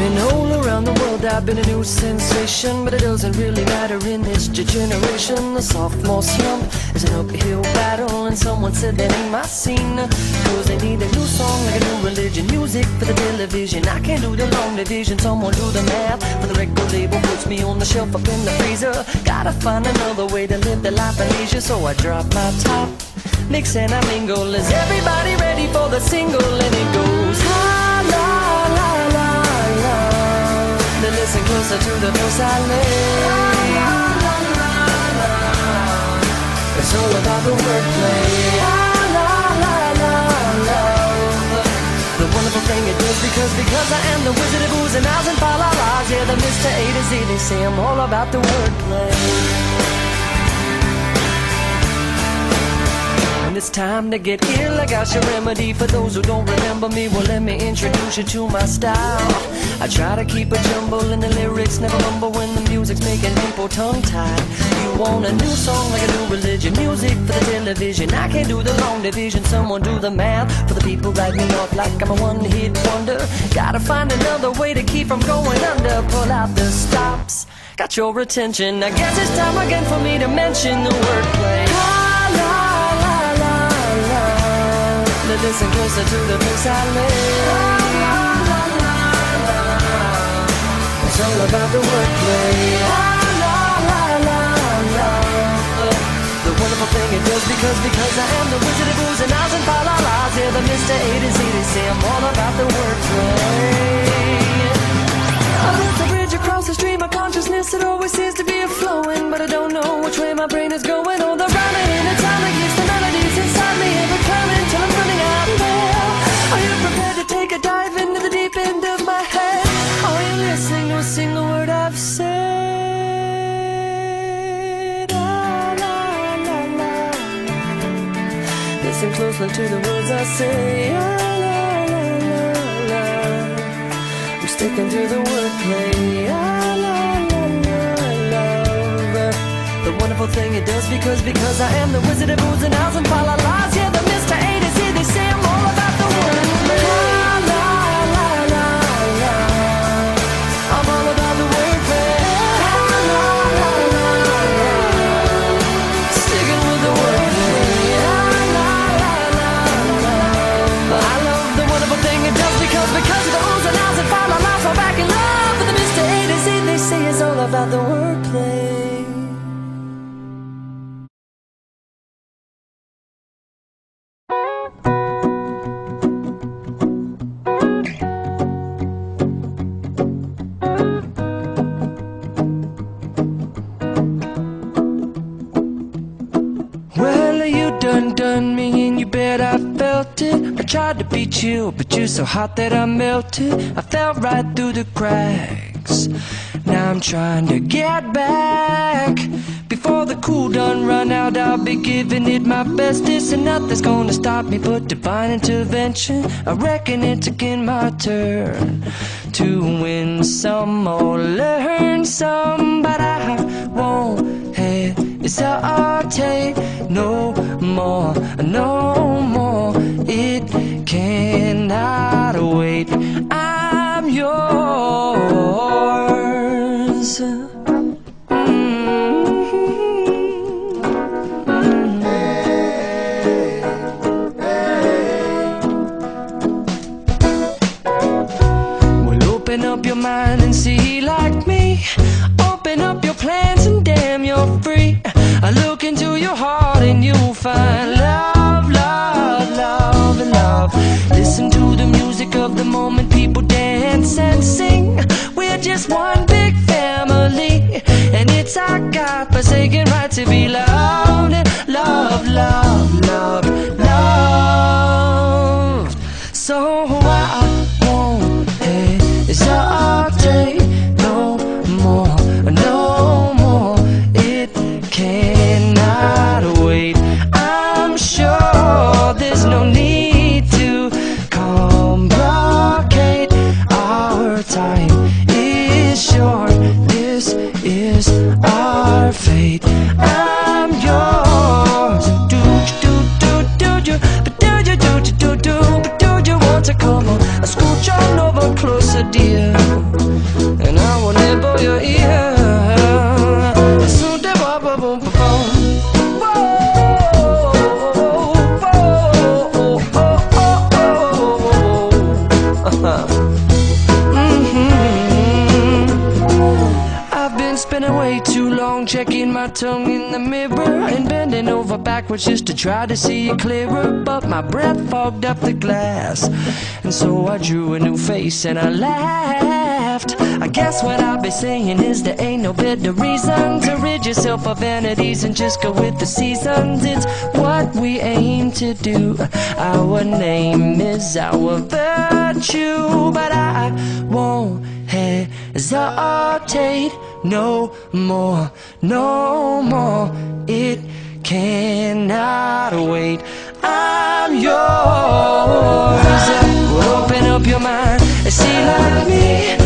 been all around the world, I've been a new sensation, but it doesn't really matter in this generation. The sophomore slump is an uphill battle, and someone said that ain't my scene, cause they need a new song like a new religion, music for the television. I can't do the long division, someone do the math, for the record label puts me on the shelf up in the freezer. Gotta find another way to live the life of leisure, so I drop my top, mix and I mingle. Is everybody ready for the single? And it goes ha la la la la. Then listen closer to the verse I lay. It's all about the wordplay. La la la la la. The wonderful thing it does, because I am the wizard of oohs and ahs and fa la la's. Yeah, the Mr. A to Z, they say I'm all about the wordplay. And it's time to get ill, I got your remedy. For those who don't remember me, well, let me introduce you to my style. I try to keep a jumble in the lyrics, never mumble when the music's making people tongue-tied. You want a new song like a new religion, music for the television. I can't do the long division, someone do the math. For the people write me off like I'm a one-hit wonder. Gotta find another way to keep from going under. Pull out the stops, got your attention. I guess it's time again for me to mention the wordplay. Listen closer to the verse I lay. It's all about the wordplay. The wonderful thing it does, because I am the wizard of oohs and ahs and fa la la's. Yeah, the Mr. A to Z, they say I'm all about the wordplay. I built a bridge across the stream of consciousness. It always seems to be a flowing, but I don't know which way my brain is going. Oh, the rhyming in a time that keeps the melodies inside me ever climbing till I'm running out of air. Are you prepared to take a dive into the deep end of my head? Are you listening to a single word I've said? La, la, la, la. Listen closely to the words I say. La, la, la, la, la. I'm sticking to the wordplay. La, la, la, la, love. The wonderful thing it does, because I am the wizard of oohs and ahs and fa la la's. Yeah, the Mr. A to Z, they say I'm all about the wordplay. La la la la la. I'm all about the wordplay. La la la la la. Sticking with the wordplay. La la la la la. I love the wonderful thing it does, because of the oohs and ahs and fa la la's. I'm back in love with the Mr. A to Z, they say it's all about the wordplay. Done me and you bet I felt it. I tried to beat you, but you're so hot that I melted. I fell right through the cracks. Now I'm trying to get back. Before the cool done run out, I'll be giving it my bestest, and nothing's gonna stop me but divine intervention. I reckon it's again my turn to win some or learn some, but I won't hesitate no more, no more. It cannot wait. I'm yours. Well, open up your mind and see like me. Open up your plans and damn, you're free. I look into your heart and you'll find love, love, love, and love. Listen to the music of the moment, people dance and sing. We're just one big family, and it's our God-forsaken right to be loved. Love, love, love, love. So I won't hesitate no more, no more. It cannot wait. I'm sure there's no need to complicate. Our time is short. This is our fate. I'm yours. Do you, but do you want to come on? Scooch on over closer, dear. spending way too long checking my tongue in the mirror and bending over backwards just to try to see it clearer. But my breath fogged up the glass, and so I drew a new face and I laughed. I guess what I'll be saying is there ain't no better reason to rid yourself of vanities and just go with the seasons. It's what we aim to do. Our name is our virtue, but I won't hesitate no more, no more. It cannot wait. I'm yours. Well, open up your mind and see like me.